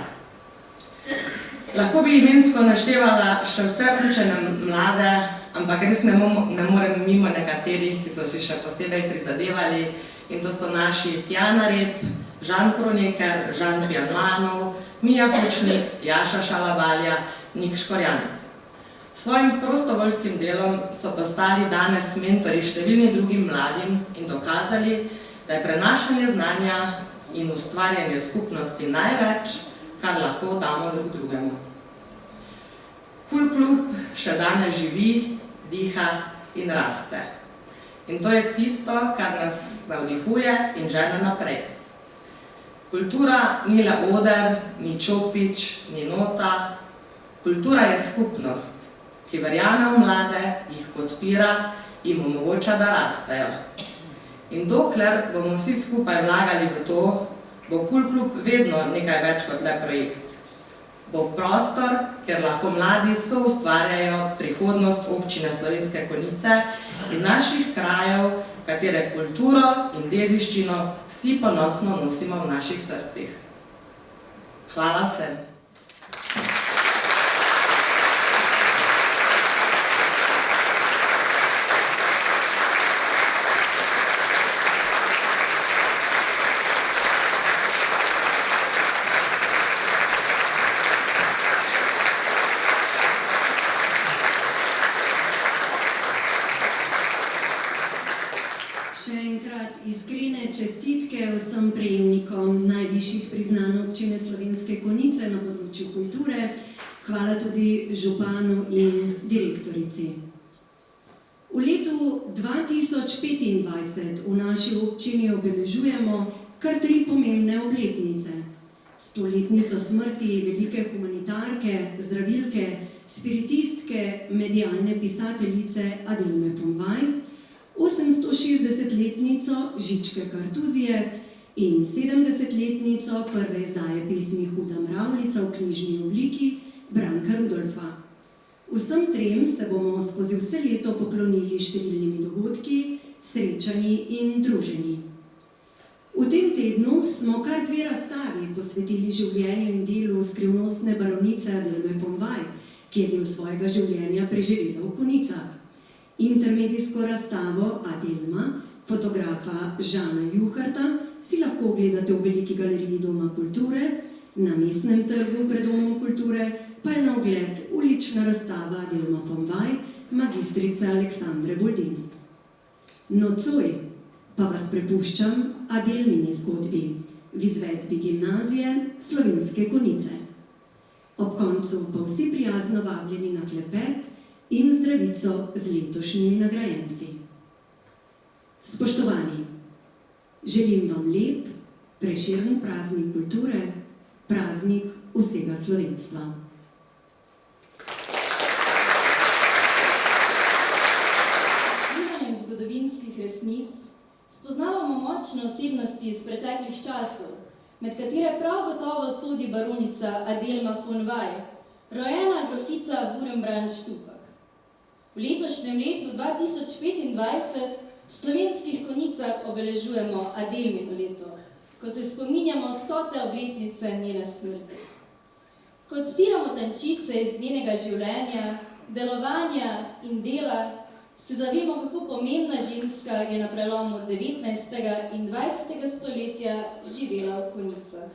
Lahko bi imensko naštevala še vse vključene mlade, ampak res ne morem mimo nekaterih, ki so si še posebej prizadevali, in to so naši Tjana Rep, Žan Kroneker, Žan Pjanmanov, Mija Pučnik, Jaša Šalavalja, Nik Škorjanc. S svojim prostovoljskim delom so postali danes mentori številnim drugim mladim in dokazali, da je prenašanje znanja in ustvarjanje skupnosti največ, kar lahko damo drug drugemu. KUL-klub še danes živi, diha in raste. In to je tisto, kar nas navdihuje in žene naprej. Kultura ni le oder, ni čopič, ni nota. Kultura je skupnost, ki verjame v mlade, jih podpira in omogoča, da rastejo. In dokler bomo vsi skupaj vlagali v to, bo KUL-klub vedno nekaj več kot le projekt. Bo prostor, kjer lahko mladi soustvarjajo prihodnost občine Slovenske Konjice in naših krajev, katere kulturo in dediščino vsi ponosno nosimo v naših srcih. Hvala vsem. Iskrene čestitke vsem prejemnikom najvišjih priznanj občine Slovenske Konjice na področju kulture. Hvala tudi županu in direktorici. V letu 2025 v naši občini obeležujemo kar 3 pomembne obletnice. 100-letnico smrti velike humanitarke, zdravilke, spiritistke, medialne pisateljice Adelme von Vaj, 860-letnico Žičke Kartuzije in 70-letnico prve izdaje pesmi Huda mravljica v knjižni obliki Branka Rudolfa. Vsem trem se bomo skozi vse leto poklonili številnimi dogodki, srečanji in druženji. V tem tednu smo kar 2 razstavi posvetili življenju in delu skrivnostne baronice Adelme von Vaj, ki je del svojega življenja preživela v Konjicah. Intermedijsko razstavo Adelma, fotografa Žana Juharta, si lahko ogledate v Veliki galeriji Doma kulture, na Mestnem trgu pred Domom kulture pa je na ogled ulična razstava Adelma von Vaj, magistrice Aleksandre Boldin. Nocoj pa vas prepuščam Adelmini zgodbi v izvedbi Gimnazije Slovenske Konjice. Ob koncu pa vsi prijazno vabljeni na klepet in zdravico z letošnjimi nagrajenci. Spoštovani, želim vam lep, Prešeren praznik kulture, praznik vsega slovenstva. S zgodovinskih resnic spoznavamo močne osebnosti iz preteklih časov, med katere prav gotovo sodi baronica Adelma von Wey, rojena grofica Wurmbrand-Stupak. V letošnjem letu 2025 v Slovenskih Konjicah obeležujemo Adelmino leto, ko se spominjamo 100. obletnice njene smrti. Ko odstiramo tančice iz njenega življenja, delovanja in dela, se zavemo, kako pomembna ženska je na prelomu 19. in 20. stoletja živela v Konjicah.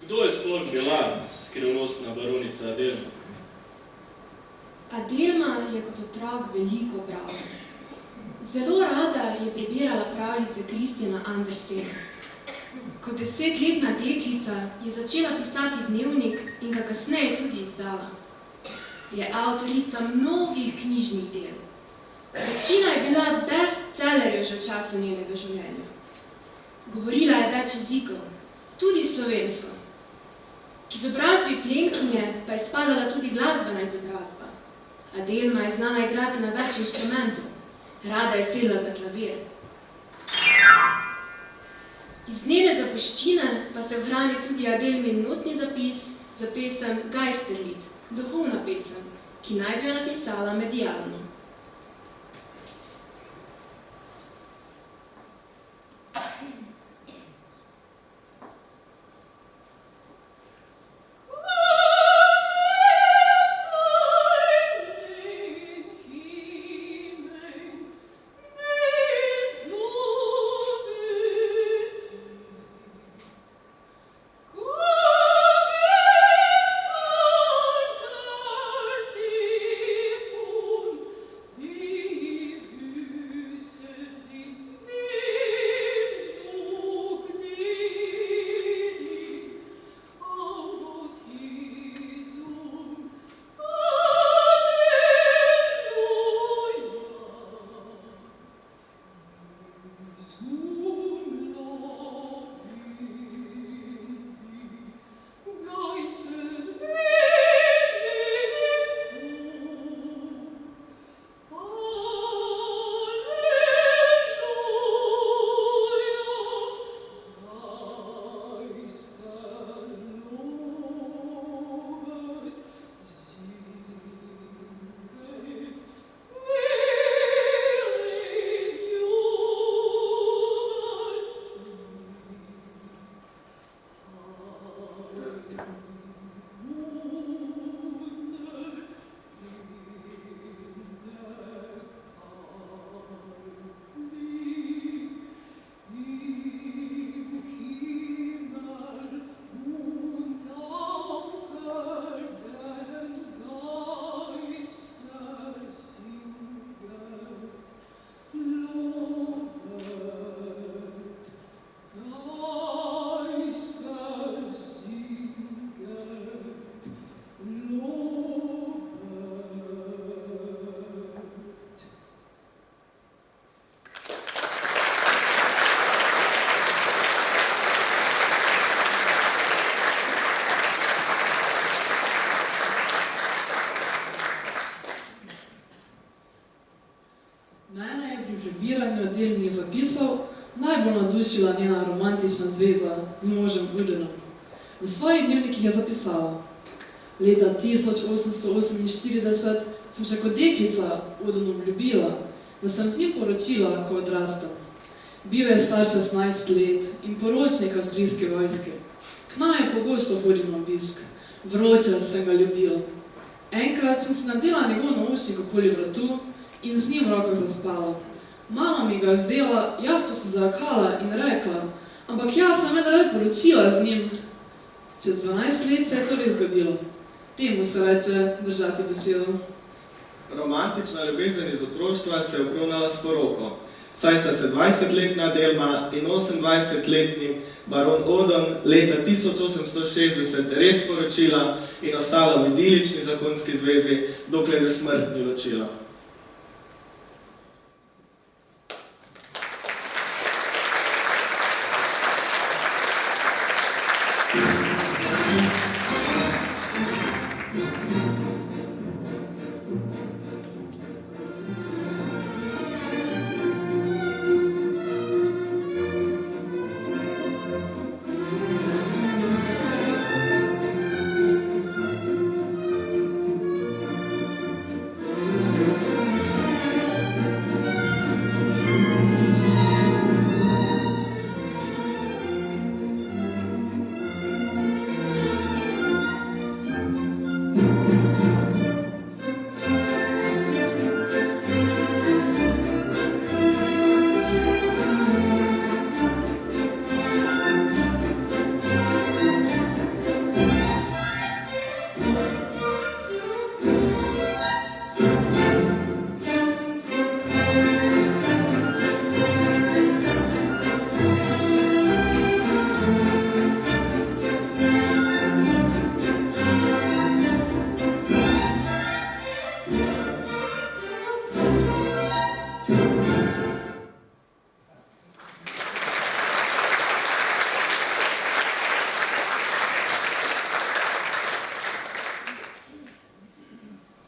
Kdo je sploh bila skrivnostna baronica Adelma? Adelma je kot otrok veliko brala. Zelo rada je prebirala pravljice Kristjana Andersena. Kot 10-letna deklica je začela pisati dnevnik in ga kasneje tudi izdala. Je avtorica mnogih knjižnih del. Večina je bila bestsellerjev že v času njenega življenja. Govorila je več jezikov, tudi slovensko. K izobrazbi plemkinje pa je spadala tudi glasbena izobrazba. Adelma je znala igrati na več inštrumentov. Rada je sedla za klavir. Iz njene zapuščine pa se ohrani tudi Adelmin notni zapis za pesem Geisterlied, duhovna pesem, ki naj bi jo napisala medialno. najbolj navdušila njena romantična zveza z možem Udenom. V svojih dnevnikih je zapisala: Leta 1848 sem še kot deklica Udenom ljubila, da sem z njim poročila, ko odrastem. Bil je star 16 let in poročnik avstrijske vojske. K naju pogosto hodim na obisk. Vroče sem ga ljubila. Enkrat sem se nadela njegov naušnik okoli vratu in z njim v rokah zaspala. Mama mi ga vzela, jaz pa se zakala in rekla, ampak jaz sem vendarle poročila z njim. Čez 12 let se je to res zgodilo. Temu se reče držati besedo. Romantična ljubezen iz otroštva se je okronala s poroko, saj sta se 20-letna Adelma in 28-letni baron Odon leta 1860 res poročila in ostala v idilični zakonski zvezi, dokler je smrt ni ločila.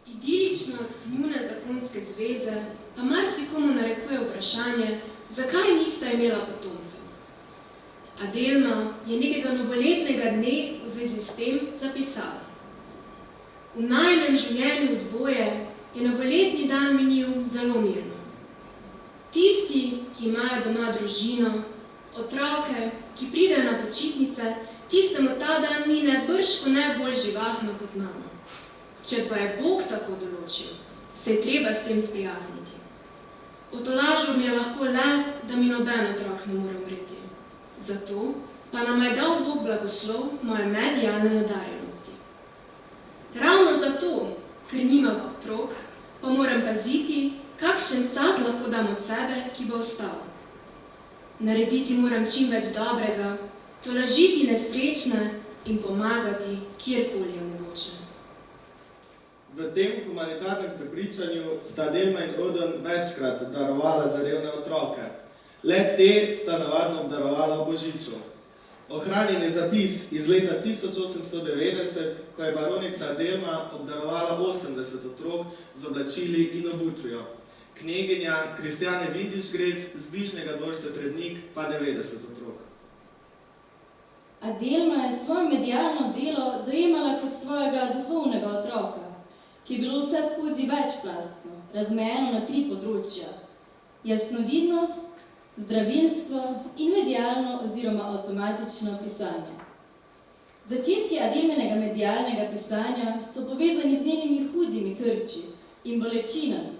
Idiličnost njune zakonske zveze pa marsikomu narekuje vprašanje, zakaj nista imela potomcev. Adelma je nekega novoletnega dne v zvezi s tem zapisala: V najinem življenju dvoje je novoletni dan minil zelo mirno. Tisti, ki imajo doma družino, otroke, ki pridejo na počitnice, tistemu ta dan mine bržko najbolj živahno kot nama. Če pa je Bog tako določil, se je treba s tem sprijazniti. Utolažbo mi je lahko le, da mi noben otrok ne more umreti. Zato pa nam je dal Bog blagoslov moje medijalne nadarjenosti. Ravno zato, ker nimam otrok, pa moram paziti, kakšen sad lahko dam od sebe, ki bo ostal. Narediti moram čim več dobrega, tolažiti nesrečne in pomagati, kjerkoli je mogoče. V tem humanitarnem prepričanju sta Adelma in Odon večkrat darovala za revne otroke. Le te sta navadno obdarovala v Božiču. Ohranjen je zapis iz leta 1890, ko je baronica Adelma obdarovala 80 otrok z oblačili in obutvijo. Kneginja Kristjane Vindišgrec z bližnjega dvorca Trebnik pa 90 otrok. Adelma je svoje medijalno delo dojemala kot svojega duhovnega otroka, ki je bilo vse skozi večplastno, razmejeno na 3 področja: jasnovidnost, zdravilstvo in medijalno oziroma avtomatično pisanje. Začetki Adelminega medijalnega pisanja so povezani z njenimi hudimi krči in bolečinami,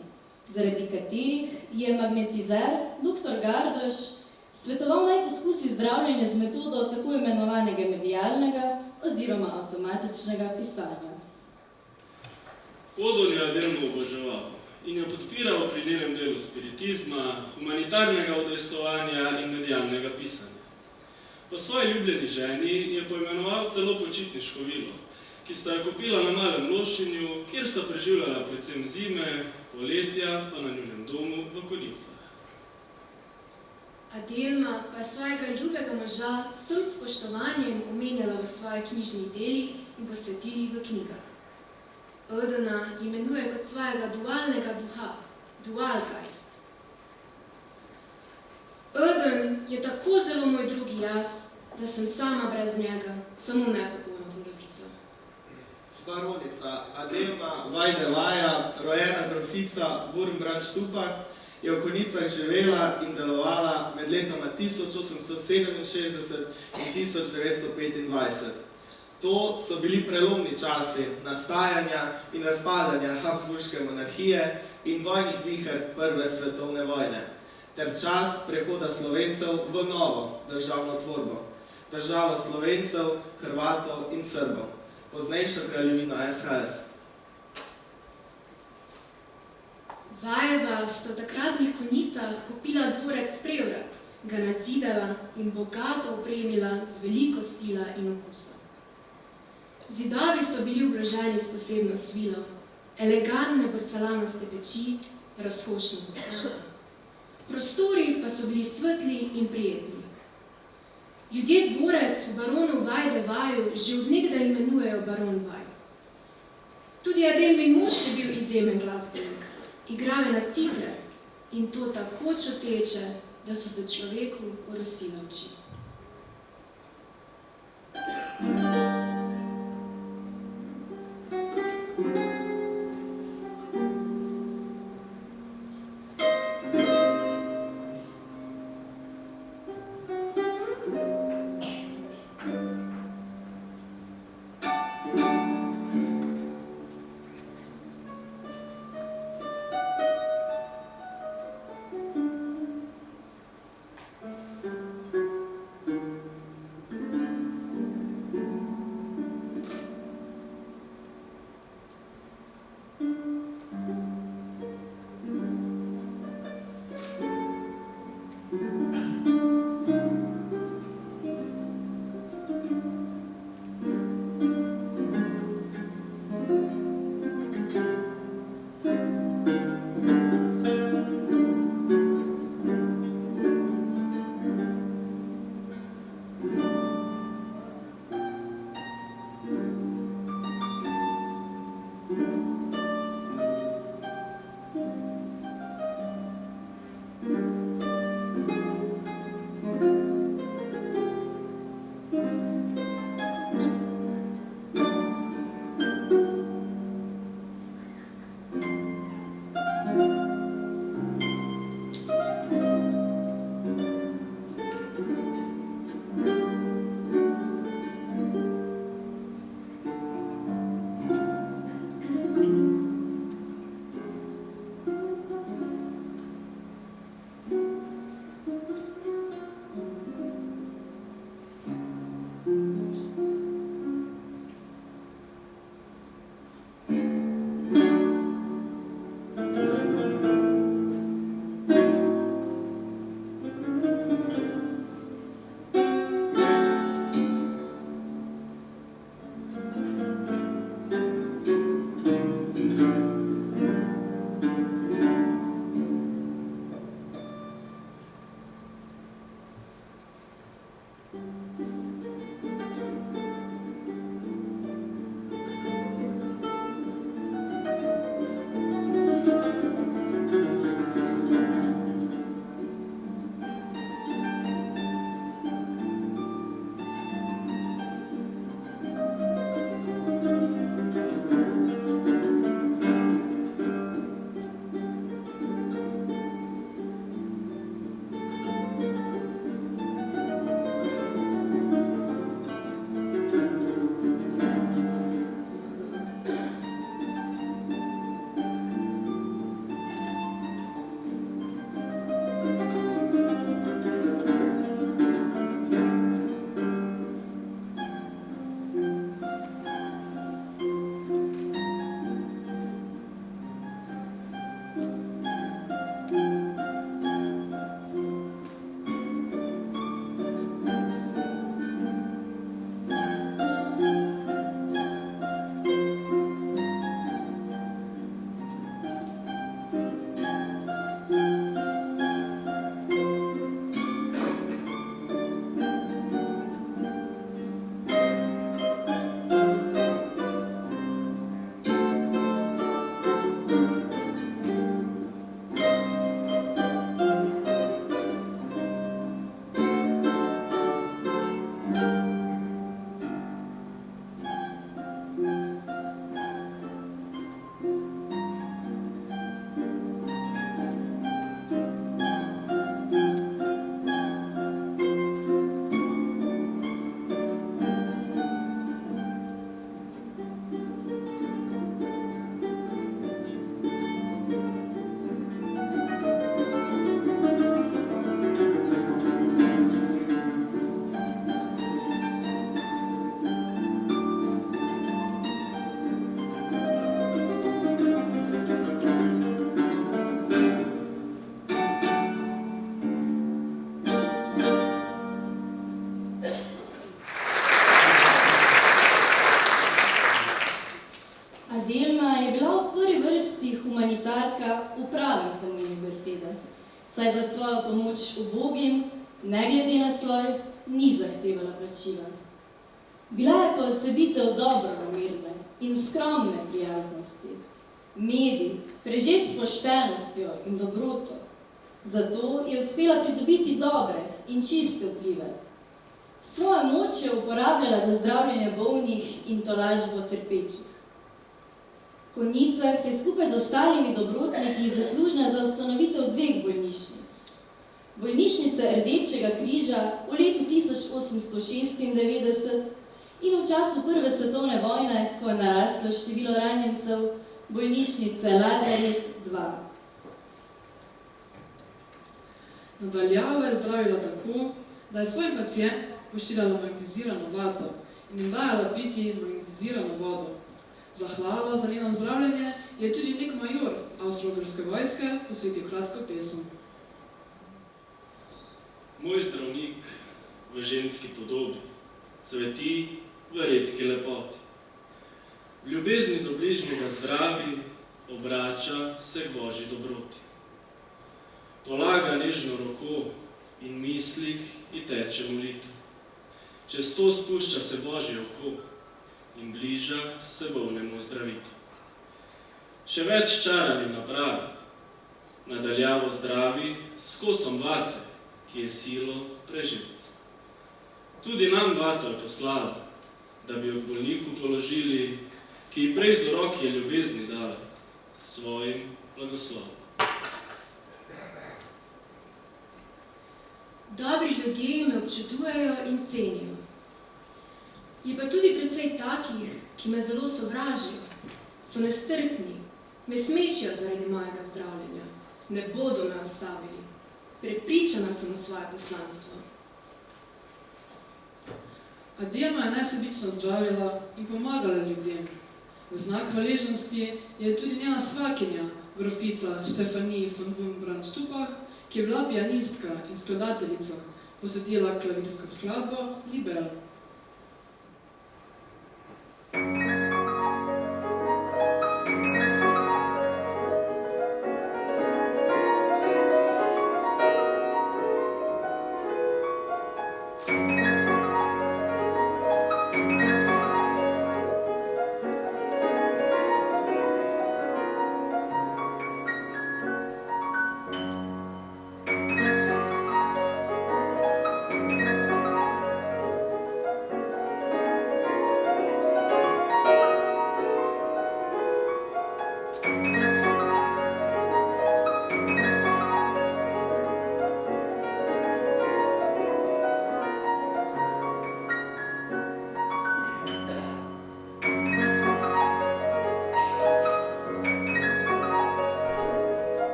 zaradi katerih je magnetizer dr. Gardoš svetoval naj poskusi zdravljenja z metodo tako imenovanega medijalnega oziroma avtomatičnega pisanja. Odon je Adelmo oboževal in jo podpiral pri njenem delu spiritizma, humanitarnega udejstvovanja in medijalnega pisanja. Po svoji ljubljeni ženi je poimenoval celo počitniško vilo, ki sta jo kupila na Malem Lošinju, kjer sta preživljala predvsem zime, poletja pa na njunem domu v Konjicah. Adelma pa je svojega ljubega moža s vsem spoštovanjem omenjala v svojih knjižnih delih in posvetilih v knjigah. Odona imenuje kot svojega dualnega duha, Dualgeist. Eden je tako zelo moj drugi jaz, da sem sama brez njega, samo nepopolna polovica. Baronica Adelma Vajde-Vaja, rojena grofica Wurmbrand-Stupach, je v Konicah živela in delovala med letoma 1867 in 1925. To so bili prelomni časi nastajanja in razpadanja Habsburške monarhije in vojnih viher Prve svetovne vojne, ter čas prehoda Slovencev v novo državno tvorbo, državo Slovencev, Hrvatov in Srbov, poznejšo kraljevino SHS. Vajeva sta v takratnih Konicah kupila dvorec Prevrad, ga nadzidala in bogato opremila z veliko stila in okusa. Zidovi so bili obloženi s posebno svilo, elegantne porcelanaste peči, razkošno pohištvo. Prostori pa so bili svetli in prijetni. Ljudje dvorec v baronu Vajde-Vaju že od nekdaj imenujejo baron Vaj. Tudi Adelmin mož je bil izjemen glasbenik. Igral je na citre in to tako čuteče, da so se človeku orosile oči. Adelma je bila v prvi vrsti humanitarka v pravem pomenu besede, saj za svojo pomoč ubogim, ne glede na sloj, ni zahtevala plačila. Bila je pa osebitev dobronamerne in skromne prijaznosti, medij, prežet s poštenostjo in dobroto. Zato je uspela pridobiti dobre in čiste vplive. Svojo moč je uporabljala za zdravljenje bolnih in tolažbo trpečih. V Konjicah je skupaj z ostalimi dobrotniki zaslužna za ustanovitev 2 bolnišnic. Bolnišnice Rdečega križa v letu 1896 in v času Prve svetovne vojne, ko je naraslo število ranjencev, bolnišnice Lazaret 2. Nadaljavo je zdravila tako, da je svojim pacientom pošiljala magnetizirano vato in jim dajala piti magnetizirano vodo. Zahvalo za njeno zdravljenje je tudi nek major Avstro-Ogrske vojske posvetil kratko pesem. Moj zdravnik v ženski podobi cveti v redki lepoti. V ljubezni do bližnjega zdravi obrača se k Božji dobroti. Polaga nežno roko in mislih ji teče molitev. Čez to spušča se Božje oko in bliža se bolnemu zdraviti. Še več čaranim napravi, nadaljavo zdravi s kosom vate, ki je silo preživeti. Tudi nam vato je poslala, da bi jo k bolniku položili, ki ji prej z roki je ljubezni dala svojim blagoslovom. Dobri ljudje me občudujejo in cenijo. Je pa tudi precej takih, ki me zelo sovražijo, so nestrpni, me smešijo zaradi mojega zdravljenja, ne bodo me ostavili. Prepričana sem v svoje poslanstvo. Adelma je nesebično zdravila in pomagala ljudem. V znak hvaležnosti je tudi njena svakinja, grofica Štefani von Wurmbrand-Stupach, ki je bila pianistka in skladateljica, posvetila klavirsko skladbo Libera.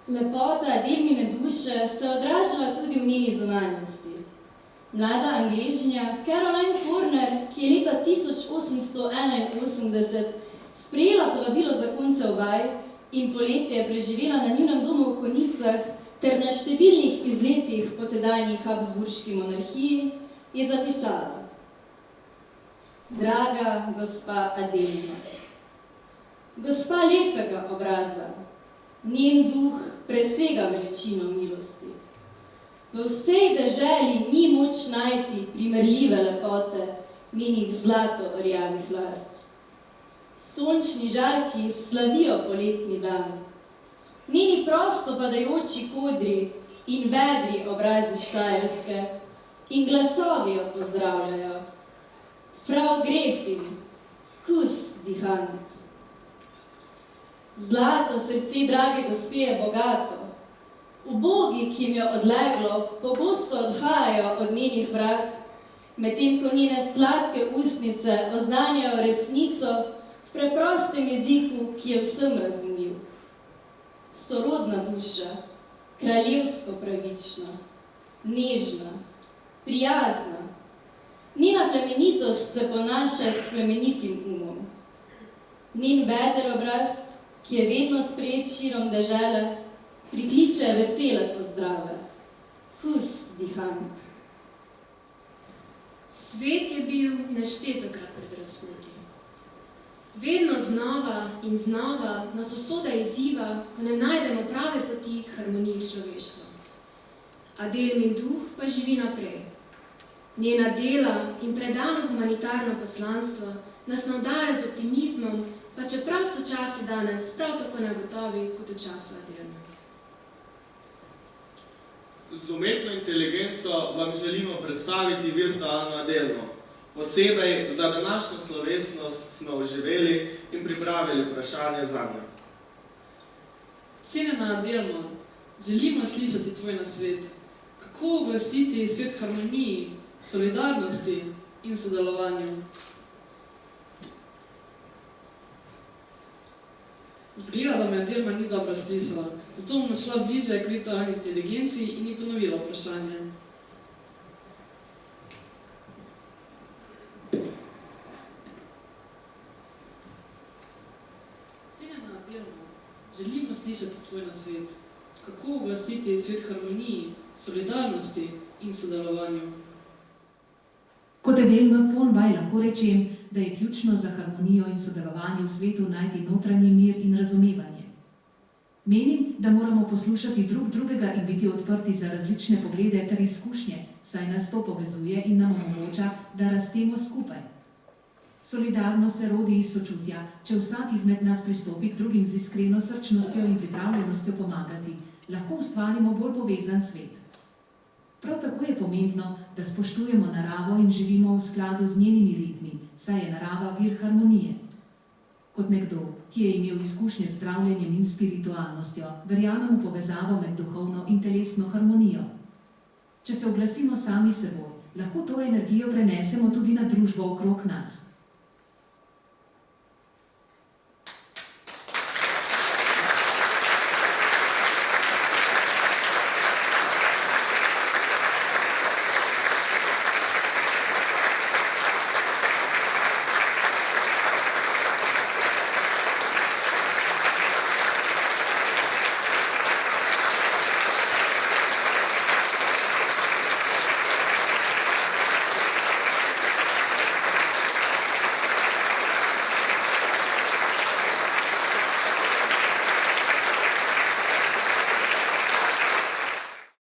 Lepota Adelmine duše se odražala tudi v njeni zunanjosti. Mlada Angležinja Caroline Forner, ki je leta 1881 sprejela povabilo zakoncev vaj in poletje preživela na njunem domu v Konjicah ter na številnih izletih po tedajni Habsburški monarhiji, je zapisala: Draga gospa Adelma, gospa lepega obraza, njen duh presega veličino milosti. V vsej deželi ni moč najti primerljive lepote njenih zlato orjavih las. Sončni žarki slavijo poletni dan. Njeni prosto padajoči kodri in vedri obrazi Štajerske in glasovi jo pozdravljajo. Frau Gräfin, kus die Hand. Zlato srce drage gospe je bogato. Ubogi, ki jim je odleglo, pogosto odhajajo od njenih vrat, medtem ko njene sladke ustnice oznanjajo resnico v preprostem jeziku, ki je vsem razumljiv. Sorodna duša, kraljevsko pravična, nežna, prijazna. Njena plemenitost se ponaša s plemenitim umom. Njen veder obraz, ki je vedno sprejet širom dežele, prikliče vesele pozdrave. Hus dihant. Svet je bil neštetokrat pred razpoti. Vedno znova in znova nas usoda izziva, ko ne najdemo prave poti k harmoniji človeštva. Adelmin duh pa živi naprej. Njena dela in predano humanitarno poslanstvo nas navdaja z optimizmom, pa čeprav so časi danes prav tako negotovi kot v času Adelma. Z umetno inteligenco vam želimo predstaviti virtualno Adelmo. Posebej za današnjo slovesnost smo oživeli in pripravili vprašanje zanjo. Cenjena Adelma, želimo slišati tvoj nasvet. Kako oglasiti svet harmoniji, solidarnosti in sodelovanju? Zgleda, da me Adelma ni dobro slišala, zato bom šla bliže k virtualni inteligenciji in ji ponovila vprašanje. Cenjena Adelma, želimo slišati tvoj nasvet. Kako oglasiti svet harmoniji, solidarnosti in sodelovanju? Kot Adelma von Waj lahko rečem, da je ključno za harmonijo in sodelovanje v svetu najti notranji mir in razumevanje. Menim, da moramo poslušati drug drugega in biti odprti za različne poglede ter izkušnje, saj nas to povezuje in nam omogoča, da rastemo skupaj. Solidarnost se rodi iz sočutja, če vsak izmed nas pristopi k drugim z iskreno srčnostjo in pripravljenostjo pomagati, lahko ustvarimo bolj povezan svet. Prav tako je pomembno, da spoštujemo naravo in živimo v skladu z njenimi ritmi, saj je narava vir harmonije. Kot nekdo, ki je imel izkušnje z zdravljenjem in spiritualnostjo, verjamem v povezavo med duhovno in telesno harmonijo. Če se oglasimo sami seboj, lahko to energijo prenesemo tudi na družbo okrog nas.